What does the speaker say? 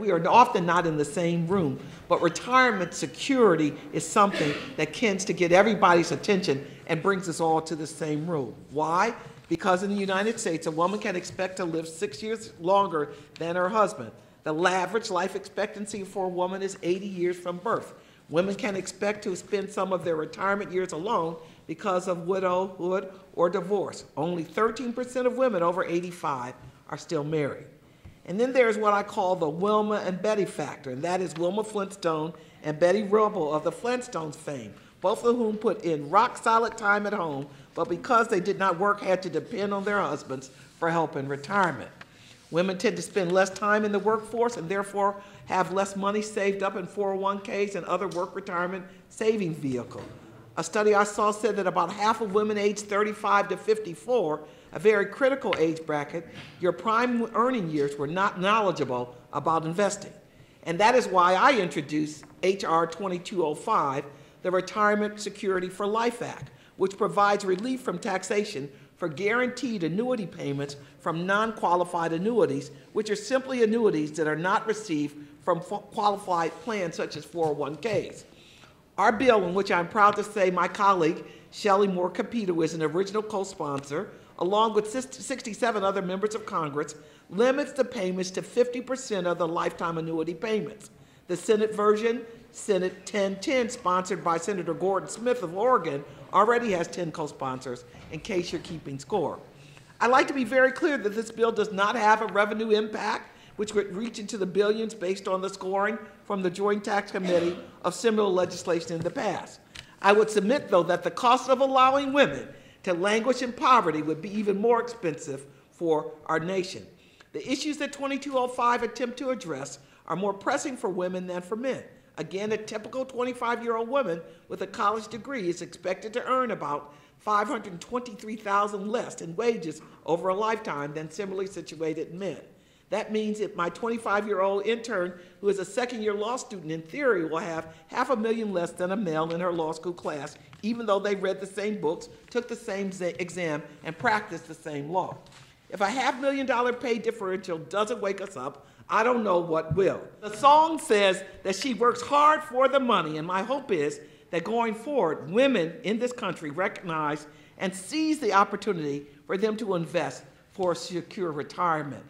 We are often not in the same room, but retirement security is something that tends to get everybody's attention and brings us all to the same room. Why? Because in the United States, a woman can expect to live 6 years longer than her husband. The average life expectancy for a woman is 80 years from birth. Women can expect to spend some of their retirement years alone because of widowhood or divorce. Only 13% of women over 85 are still married. And then there's what I call the Wilma and Betty factor, and that is Wilma Flintstone and Betty Rubble of the Flintstones fame, both of whom put in rock-solid time at home, but because they did not work, had to depend on their husbands for help in retirement. Women tend to spend less time in the workforce and therefore have less money saved up in 401ks and other work retirement savings vehicles. A study I saw said that about half of women aged 35 to 54, a very critical age bracket, your prime earning years were not knowledgeable about investing. And that is why I introduced H.R. 2205, the Retirement Security for Life Act, which provides relief from taxation for guaranteed annuity payments from non-qualified annuities, which are simply annuities that are not received from qualified plans such as 401ks. Our bill, in which I'm proud to say my colleague, Shelley Moore Capito, is an original co-sponsor, along with 67 other members of Congress, limits the payments to 50% of the lifetime annuity payments. The Senate version, Senate 1010, sponsored by Senator Gordon Smith of Oregon, already has 10 co-sponsors, in case you're keeping score. I'd like to be very clear that this bill does not have a revenue impact, which would reach into the billions based on the scoring from the Joint Tax Committee of similar legislation in the past. I would submit, though, that the cost of allowing women to languish in poverty would be even more expensive for our nation. The issues that 2205 attempt to address are more pressing for women than for men. Again, a typical 25-year-old woman with a college degree is expected to earn about $523,000 less in wages over a lifetime than similarly situated men. That means that my 25-year-old intern, who is a second-year law student, in theory will have $500,000 less than a male in her law school class, even though they read the same books, took the same exam, and practiced the same law. If a $500,000 pay differential doesn't wake us up, I don't know what will. The song says that she works hard for the money, and my hope is that going forward, women in this country recognize and seize the opportunity for them to invest for a secure retirement.